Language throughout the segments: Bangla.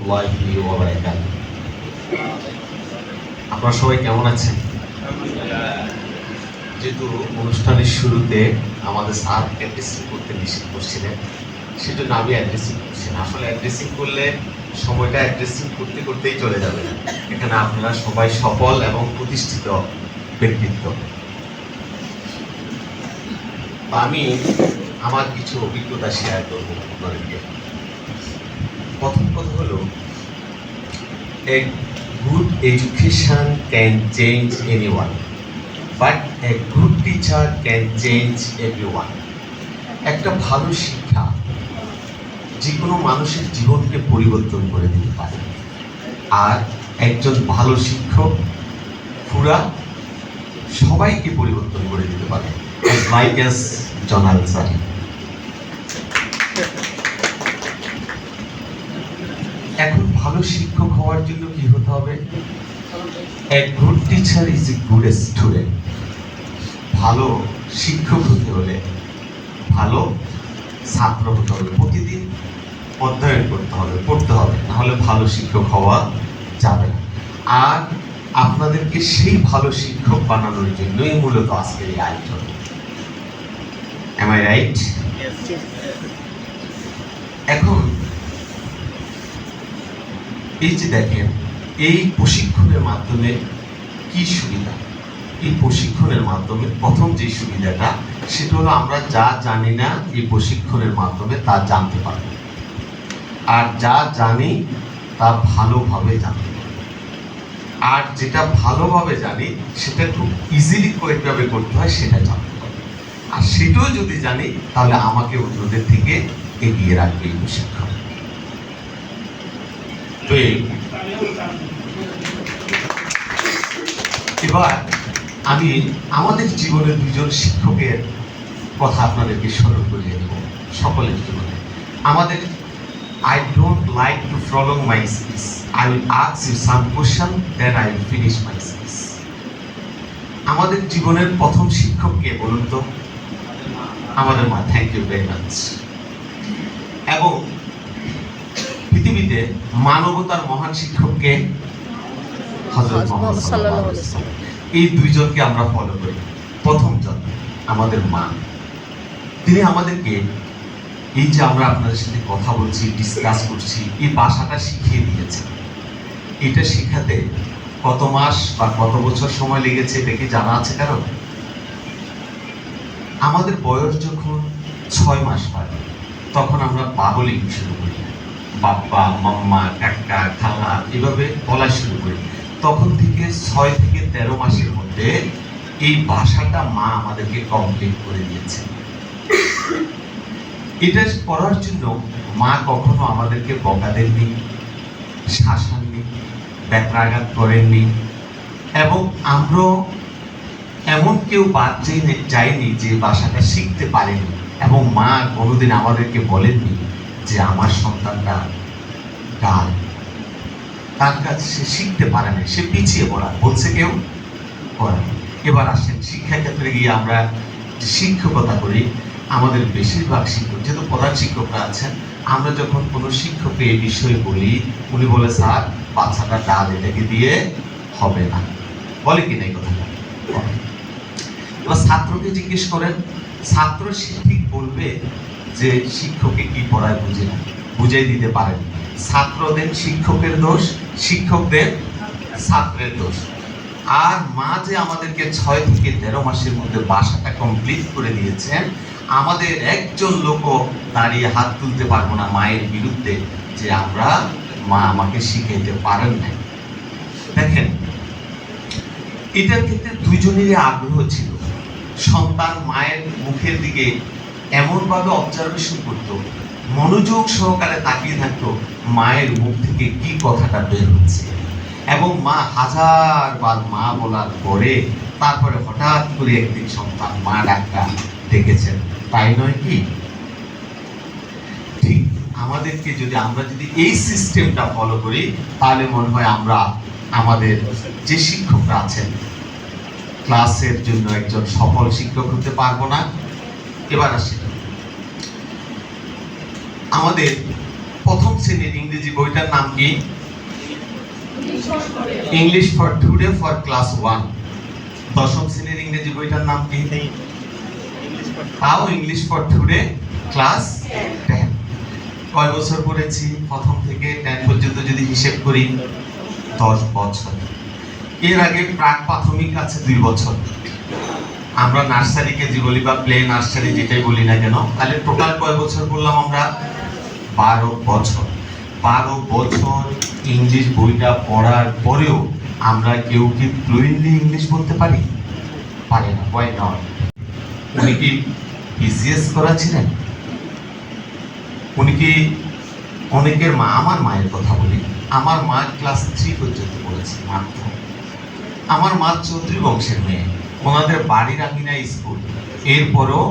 রাহমাতুল্লাহি ওয়া বারাকাতুহু। আপনারা সবাই কেমন আছেন? যেহেতু অনুষ্ঠানের শুরুতে আমাদের স্যার অ্যাড্রেসিং করতে নিষেধ করছিলেন, সেজন্য আমি অ্যাড্রেসিং করছি না। আসলে অ্যাড্রেসিং করলে সময়টা অ্যাড্রেসিং করতে করতেই চলে যাবে। এখানে আপনারা সবাই সফল এবং প্রতিষ্ঠিত ব্যক্তিত্ব। আমি আমার কিছু অভিজ্ঞতা শেয়ার করবো আপনাদেরকে। প্রথম কথা হলো, a good education can change anyone, but a good teacher can change everyone. একটা ভালো শিক্ষা যে কোনো মানুষের জীবনকে পরিবর্তন করে দিতে পারে, আর একজন ভালো শিক্ষক পুরা সবাইকে পরিবর্তন করে দিতে পারে, লাইক অ্যাজ জনাল স্যার। এখন ভালো শিক্ষক হওয়ার জন্য কি হতে হবে? A good teacher is a good student. ভালো শিক্ষক হতে হলে ভালো ছাত্র হতে হবে, প্রতিদিন অধ্যয়ন করতে হবে, পড়তে হবে, নাহলে ভালো শিক্ষক হওয়া যাবে না। আর আপনাদেরকে সেই ভালো শিক্ষক বানানোর জন্যই মূলত আজকের এই আয়োজন। Am I right? এখন এই যে দেখেন, এই প্রশিক্ষণের মাধ্যমে কি সুবিধা? এই প্রশিক্ষণের মাধ্যমে প্রথম যে সুবিধাটা, সেটা হলো আমরা যা জানি না এই প্রশিক্ষণের মাধ্যমে তা জানতে পারবো, আর যা জানি তা ভালোভাবে জানতে পারবো। আর যেটা ভালোভাবে জানি সেটা খুব ইজিলি কয়েকভাবে করতে হয় সেটা জানতে পারবো। আর সেটাও যদি জানি তাহলে আমাকে অন্যদের থেকে এগিয়ে রাখবে এই প্রশিক্ষণ। তো এবার আমি আমাদের জীবনের দুজন শিক্ষকের কথা আপনাদেরকে স্মরণ করিয়ে দেব। সকলের জীবনে আমাদের, I don't like to prolong my speech. I will ask you some question, then I will finish my speech. আমাদের জীবনের প্রথম শিক্ষক কে বলুন তো? আমাদের মা। Thank you very much. এবং পৃথিবীতে মানবতার মহান শিক্ষককে হযরত মুহাম্মদ সাল্লাল্লাহু আলাইহি ওয়াসাল্লাম। এই দুইজনকে আমরা ফলো করি। প্রথম জন আমাদের মা, তিনি আমাদেরকে এই যে আমরা আপনাদের সাথে কথা বলছি, ডিসকাস করছি, এই ভাষাটা শিখিয়ে দিয়েছেন। এটা শেখাতে কত মাস বা কত বছর সময় লেগেছে দেখে জানা আছে কারণ? আমাদের বয়স যখন 6 মাস হয় তখন আমরা বাবলি শুরু করি, বাপ্পা, মাম্মা, কাকা, খালা এভাবে বলা শুরু করি। তখন থেকে 6 থেকে 13 মাসের মধ্যে এই ভাষাটা মা আমাদেরকে কমপ্লিট করে দিয়েছে। এটা করার জন্য মা কখনো আমাদেরকে বকা দেননি, শাসাননি, ব্যত্রাঘাত করেননি, এবং আমরা এমন কেউ বাদ যায়নি যে ভাষাটা শিখতে পারেনি। এবং মা কোনোদিন আমাদেরকে বলেননি যে আমার সন্তানটা ডাল, তার কাছে সে শিখতে পারে না, সে পিছিয়ে পড়া, বলছে কেউ করে। এবার আসেন শিক্ষাক্ষেত্রে গিয়ে আমরা যে শিক্ষকতা করি, আমাদের বেশিরভাগ শিক্ষক, যেহেতু প্রধান শিক্ষকরা আছেন, আমরা যখন কোনো শিক্ষককে এই বিষয়ে বলি, উনি বলে স্যার বাচ্চাটা ডাল, এটাকে দিয়ে হবে না, বলে কিনা এই কথাটা? এবার ছাত্রকে জিজ্ঞেস করেন, ছাত্র সে ঠিক বলবে যে শিক্ষকে কি পড়ায় বুঝে না, বুঝাই দিতে পারেন। ছাত্রদের শিক্ষকের দোষ, শিক্ষকদের ছাত্রের দোষ। আর মা যে আমাদেরকে 6 থেকে 13 মাসের মধ্যে ভাষাটা কমপ্লিট করে দিয়েছেন, আমাদের একজন লোকও দাঁড়িয়ে হাত তুলতে পারবো না মায়ের বিরুদ্ধে যে আমরা, মা আমাকে শিখাইতে পারেন না। দেখেন, এটার ক্ষেত্রে দুইজনেরই আগ্রহ ছিল। সন্তান মায়ের মুখের দিকে এমনভাবে অবজারভেশন করত, মনোযোগ সহকারে তাকিয়ে থাকতো মায়ের মুখ থেকে কি কথাটা বের হচ্ছে। এবং মা হাজারবার মা বলার পরে তারপরে হঠাৎ করে একদিন সন্তান মা ডাকা ডেকেছেন, তাই নয় কি? ঠিক আমাদেরকে আমরা যদি এই সিস্টেমটা ফলো করি, তাহলে মনে হয় আমরা আমাদের যে শিক্ষকরা আছেন ক্লাসের জন্য একজন সফল শিক্ষক হতে পারবো না। এবার আসি, আমাদের প্রথম শ্রেণীর ইংরেজি বইটার নাম কি? English for today for class 1। দশম শ্রেণীর ইংরেজি বইটার নাম কি? তাও ইংলিশ ফর টুডে ক্লাস 10। কয় বছর পড়েছি প্রথম থেকে 10 পর্যন্ত যদি হিসেব করি? 10 বছর। এর আগে প্রাক প্রাথমিক আছে 2 বছর। আমরা নার্সারি কেজি বলি বা প্লে নার্সারি যেটাই বলি না কেন, তাহলে টোটাল কয় বছর বললাম আমরা? 12 বছর। 12 বছর ইংলিশ বইটা পড়ার পরেও আমরা কেউ কি ফ্লুয়েন্টলি ইংলিশ বলতে পারি? পারি না। Why not? উনি কি বিসিএস করা ছিলেন? উনি কি, অনেকের মা, আমার মায়ের কথা বলি, আমার মা ক্লাস 3 পর্যন্ত পড়েছে মাত্র। আমার মা চৌধুরী বংশের মেয়ে, ওনাদের বাড়ির আঙিনা স্কুল, এরপরও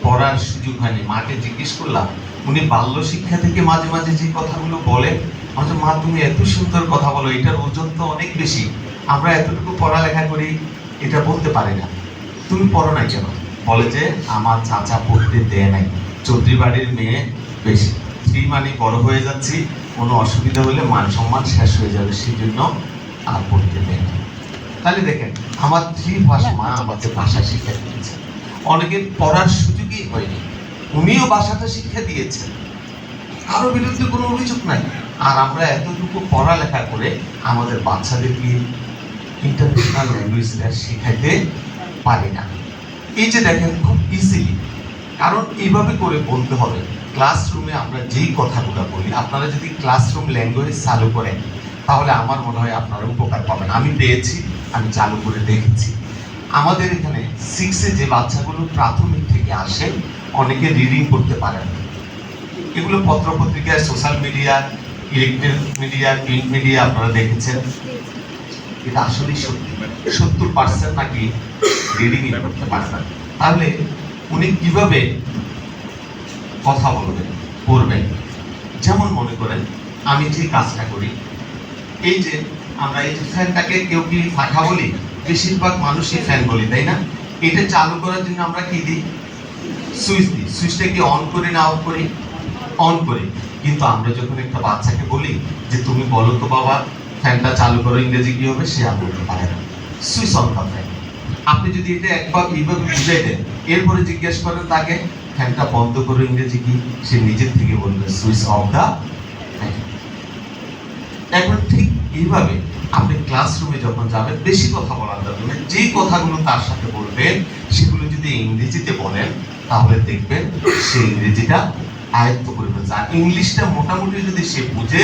পড়ার সুযোগ হয়নি। মাকে জিজ্ঞেস করলাম, উনি বাল্য শিক্ষা থেকে মাঝে মাঝে যে কথাগুলো বলে, আমাদের মা তুমি এত সুন্দর কথা বলো, এটার ওজন তো অনেক বেশি, আমরা এতটুকু পড়ালেখা করি এটা বলতে পারি না, তুমি পড়ো নাই কেন? বলে যে আমার চাচা পড়তে দেয় নাই, চৌধুরী বাড়ির মেয়ে, বেশি 3 মানে বড় হয়ে যাচ্ছি, কোনো অসুবিধা হলে মান সম্মান শেষ হয়ে যাবে, সেই জন্য আর পড়তে দেয় না। তাহলে দেখেন, আমার 3 ভাষা মা আমাকে ভাষা শিক্ষা দিয়েছে, অনেকের পড়ার সুযোগই হয়নি, উনিও ভাষাটা শিক্ষা দিয়েছেন, কারো বিরুদ্ধে কোনো অভিযোগ নাই। আর আমরা এতটুকু পড়ালেখা করে আমাদের বাচ্চাদেরকে ইন্টারন্যাশনাল ল্যাঙ্গুয়েজটা শেখাইতে পারি না। এই যে দেখেন, খুব ইজিলি, কারণ এইভাবে করে বলতে হবে। ক্লাসরুমে আমরা যেই কথাগুলো বলি, আপনারা যদি ক্লাসরুম ল্যাঙ্গুয়েজ চালু করেন তাহলে আমার মনে হয় আপনারা উপকার পাবেন। আমি পেয়েছি, আমি চালু করে দেখেছি। আমাদের এখানে 6-এ যে বাচ্চাগুলো প্রাথমিক থেকে আসে, অনেকে রিডিং করতে পারেন। এগুলো পত্রপত্রিকায়, social media, electronic media, print media আপনারা দেখেছেন। এটা আসলেই সত্যি, 70% নাকি রিডিং করতে পারে না। তাহলে উনি কিভাবে কথা বলবেন, করবেন? যেমন মনে করেন আমি যে কাজটা করি, এই যে আমরা এই যে ফ্যানটাকে কেউ কি পাখা বলি, বেশিরভাগ মানুষই ফ্যান বলি, তাই না? এটা চালু করার জন্য আমরা কি দিই? সুইচ দিই। সুইচটা কি অন করি না অফ করি? অন করি। কিন্তু আমরা যখন একটা বাচ্চাকে বলি যে তুমি বলো তো বাবা ফ্যানটা চালু করো, ইংরেজি কি হবে? সে আর বলতে পারে না, সুইচ অন দ্য ফ্যান। আপনি যদি এটা একবার এইভাবে বুঝাই দেন, এরপরে জিজ্ঞেস করেন তাকে ফ্যানটা বন্ধ করো, ইংরেজি কি? সে নিজের থেকে বলবে সুইচ অফ দ্য ফ্যান। এখন ঠিক এইভাবে আপনি ক্লাসরুমে যখন যাবেন, বেশি কথা বলার দরকার নেই, যেই কথাগুলো তার সাথে বলবেন সেগুলো যদি ইংরেজিতে বলেন তাহলে দেখবেন সে ইংরেজিটা আয়ত্ত করে ফেলছে। আর ইংলিশটা মোটামুটি যদি সে বুঝে,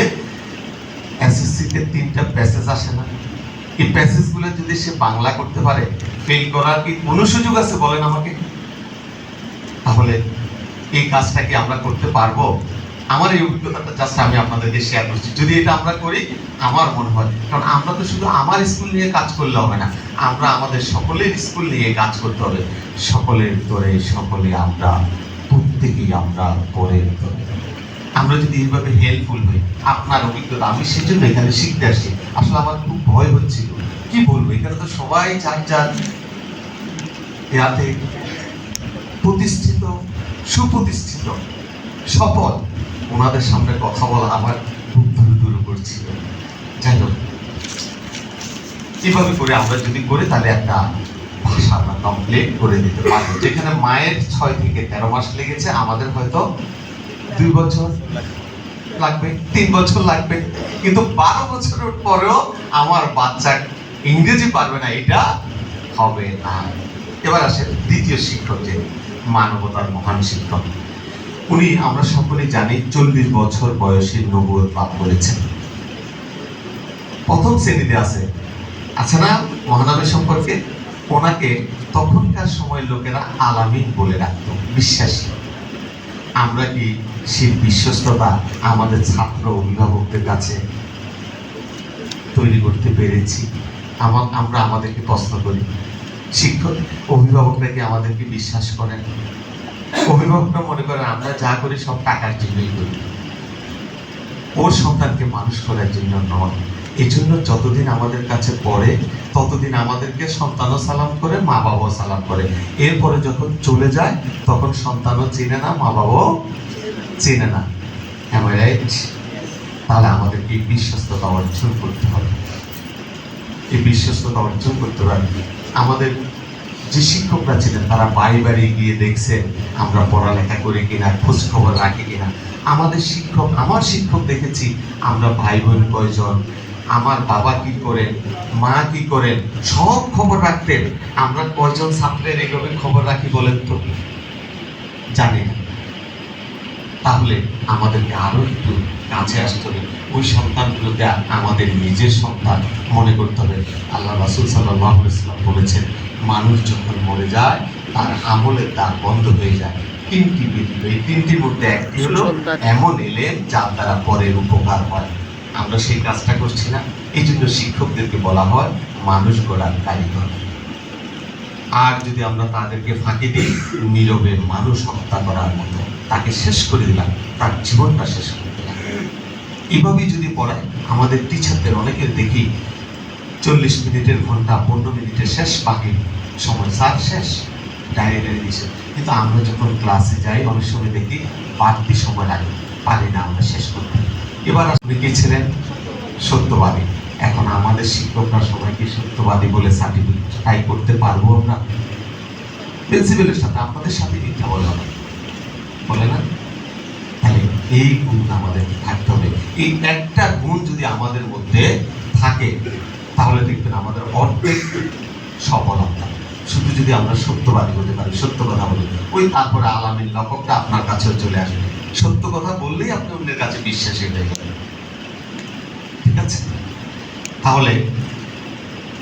এসএসসিতে 3টা প্যাসেজ আসে না, এই প্যাসেজগুলো যদি সে বাংলা করতে পারে, ফেল করার কি কোনো সুযোগ আছে বলেন আমাকে? তাহলে এই কাজটা কি আমরা করতে পারবো? আমার এই অভিজ্ঞতাটা জাস্ট আমি আপনাদেরকে শেয়ার করছি। যদি এটা আমরা করি, আমার মনে হয়, কারণ আমরা তো শুধু আমার স্কুল নিয়ে কাজ করলে হবে না, আমরা আমাদের সকলের স্কুল নিয়ে কাজ করতে হবে। সকলের ভিতরে সকলে আমরা, প্রত্যেকেই আমরা পড়ে ভিতরে। আমরা যদি এইভাবে হেল্পফুল হই, আপনার অভিজ্ঞতা, আমি সেই জন্য এখানে শিখতে আসছি। আসলে আমার খুব ভয় হচ্ছিল, কি বলবো, এখানে তো সবাই যার যার ইয়াতে প্রতিষ্ঠিত, সুপ্রতিষ্ঠিত, সফল, ওনাদের সামনে কথা বলা আমার খুব দূর করছিল। যাই হোক, এইভাবে করে আমরা যদি করি তাহলে একটা ভাষা আমরা কমপ্লিট করে দিতে পারবো। যেখানে মায়ের 6 থেকে 13 মাস লেগেছে, আমাদের হয়তো 2 বছর লাগবে, 3 বছর লাগবে, কিন্তু 12 বছরের পরেও আমার বাচ্চা ইংরেজি পারবে না, এটা হবে না। এবার আসেন দ্বিতীয় শিক্ষক, যে মানবতার মহান শিক্ষক। উনি আমরা সকলেই জানি 40 বছর বয়সে নবুয়ত লাভ করেছেন। প্রথম শ্রেণীতে আছে না মহানবী সম্পর্কে? ওনাকে তখনকার সময়ের লোকেরা আলামিন বলে রাখত, বিশ্বাসী। আমরা কি সেই বিশ্বস্ততা আমাদের ছাত্র অভিভাবকদের কাছে তৈরি করতে পেরেছি? আমরা আমাদেরকে প্রশ্ন করি, শিক্ষক অভিভাবকরা কি আমাদেরকে বিশ্বাস করেন? অভিভাবকরা মনে করেন আমরা যা করি সব টাকার জন্যই করি, ওর সন্তানকে মানুষ করার জন্য নয়। এই জন্য যতদিন আমাদের কাছে পড়ে ততদিন আমাদেরকে সন্তানও সালাম করে, মা বাবাও সালাম করে। এরপরে যখন চলে যায় তখন সন্তানও চেনে না, মা বাবাও চেনে না। Am I right? তাহলে আমাদেরকে এই বিশ্বস্ততা অর্জন করতে হবে। এই বিশ্বস্ততা অর্জন করতে পারবে আমাদের যে শিক্ষকরা ছিলেন তারা বাড়ি বাড়ি গিয়ে দেখছেন আমরা পড়ালেখা করি কিনা, খোঁজ খবর রাখি কিনা। আমার শিক্ষক দেখেছি আমরা ভাই বোন কয়জন, আমার বাবা কি করেন, মা কি করেন, সব খবর রাখতেন। আমরা কয়জন ছাত্রের এইভাবে খবর রাখি বলেন তো? জানি না। তাহলে আমাদেরকে আরো একটু কাছে আসতে হবে, ওই সন্তানগুলোকে আমাদের নিজের সন্তান মনে করতে হবে। আল্লাহ রাসূল সাল্লাল্লাহু আলাইহি ওয়াসাল্লাম বলেছেন, মানুষ যখন মরে যায় তার আমলের দ্বার বন্ধ হয়ে যায়। তিনটি ব্যতীত, এই তিনটির মধ্যে একটি হলো এমন এলেম যার দ্বারা পরের উপকার হয়। আমরা সেই কাজটা করছি না। এই জন্য শিক্ষকদেরকে বলা হয় মানুষ গড়ার কারিগর। আর যদি আমরা তাদেরকে ফাঁকি দিই, নীরবে মানুষ হত্যা করার মতো তাকে শেষ করে দিলাম, তার জীবনটা শেষ করে দিলাম। এভাবেই যদি পড়ায়, আমাদের টিচারদের অনেকের দেখি 40 মিনিটের ঘন্টা 15 মিনিটের শেষ, বাকি সময় স্যার শেষ, ডায়েরি দিয়েছে। কিন্তু আমরা যখন ক্লাসে যাই অনেক সময় দেখি বাড়তি সময় লাগে, পারি না আমরা শেষ করতে। এবার আপনি কি ছিলেন? সত্যবাদী। এখন আমাদের শিক্ষকরা সবাইকে সত্যবাদী বলে সার্টিফিকেট করতে পারবো আমরা? প্রিন্সিপালের সাথে আপনাদের সাথে মিথ্যা বলা হবে, বলে না? তাহলে এই গুণ আমাদের থাকতে হবে। এই একটা গুণ যদি আমাদের মধ্যে থাকে তাহলে দেখবেন আমাদের অর্ধেক সফলতা। শুধু যদি আমরা সত্যবাদী হতে পারি, সত্য কথা বলি, ওই তারপরে আলামিন লকবটা আপনার কাছেও চলে আসবে। সত্য কথা বললেই আপনি অন্যের কাছে বিশ্বাসী হয়ে যাবেন। ঠিক আছে? তাহলে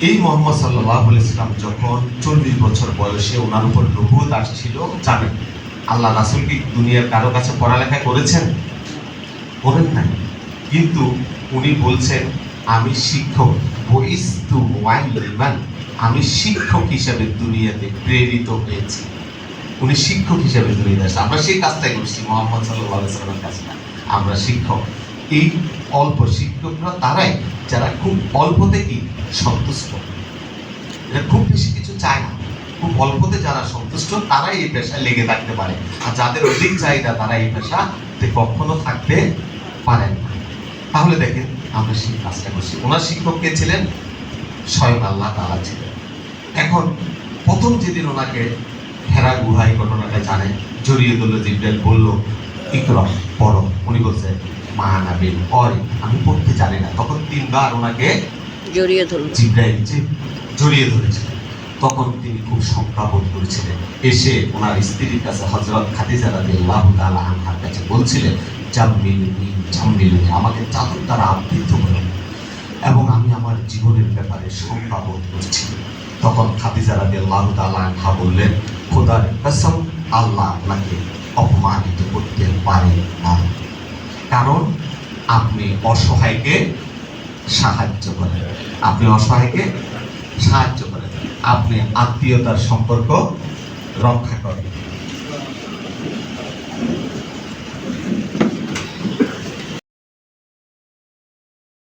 এই মুহাম্মদ সাল্লাল্লাহু আলাইহি ওয়াসাল্লাম যখন 40 বছর বয়সে ওনার উপর নবুয়ত আসছিল, জানেন আল্লাহ রাসূল কি দুনিয়ার কারো কাছে পড়ালেখা করেছেন? করেন নাই। কিন্তু উনি বলছেন আমি শিক্ষক, বইস্তু মুআল্লিমান, আমি শিক্ষক হিসেবে দুনিয়াতে প্রেরিত হয়েছি। উনি শিক্ষক হিসেবে দুনিয়াতে আসছে। আমরা সেই কাজটাই করছি, মুহাম্মদ সাল্লাল্লাহু আলাইহি ওয়াসাল্লামের কাজটা। আমরা শিক্ষক। এই অল্প শিক্ষকরা তারাই যারা খুব অল্পতে কি সন্তুষ্ট, এটা খুব বেশি কিছু চায় না, খুব অল্পতে যারা সন্তুষ্ট তারাই এই পেশায় লেগে থাকতে পারে। আর যাদের অধিক চাহিদা তারা এই পেশাতে কখনো থাকতে পারেন না। তাহলে দেখেন আমরা সেই কাজটা করছি। ওনার শিক্ষক কে ছিলেন? স্বয়ং আল্লাহ তাআলা ছিলেন। এখন প্রথম যেদিন ওনাকে হেরা গুহায় ঘটনাটা জানে, জড়িয়ে ধরলো জিবরাইল, বলল ইকরা, পড়ো। উনি বলছে মা নাবিল ওই আমি পড়তে জানি না। তখন 3 বার ওনাকে জড়িয়ে ধরল জিবরাইল, জড়িয়ে ধরেছিলেন। তখন তিনি খুব শঙ্কা বোধ করেছিলেন। এসে ওনার স্ত্রীর কাছে হযরত খাদিজা রাদিয়াল্লাহু তাআলা আনহার কাছে বলছিলেন জাম্মিলুনি জাম্মিলুনি, আমাকে চাদর দ্বারা আবৃত করুন, এবং আমি আমার জীবনের ব্যাপারে শঙ্কা বোধ করছি। তখন খাদিজা রাদিয়াল্লাহু তাআলা আনহা বললেন খোদার কসম, আল্লাহ আপনাকে অপমানিত করতে পারেন না, কারণ আপনি অসহায়কে সাহায্য করেন, আপনি অসহায়কে সাহায্য করেন, আপনি আত্মীয়তার সম্পর্ক রক্ষা করেন।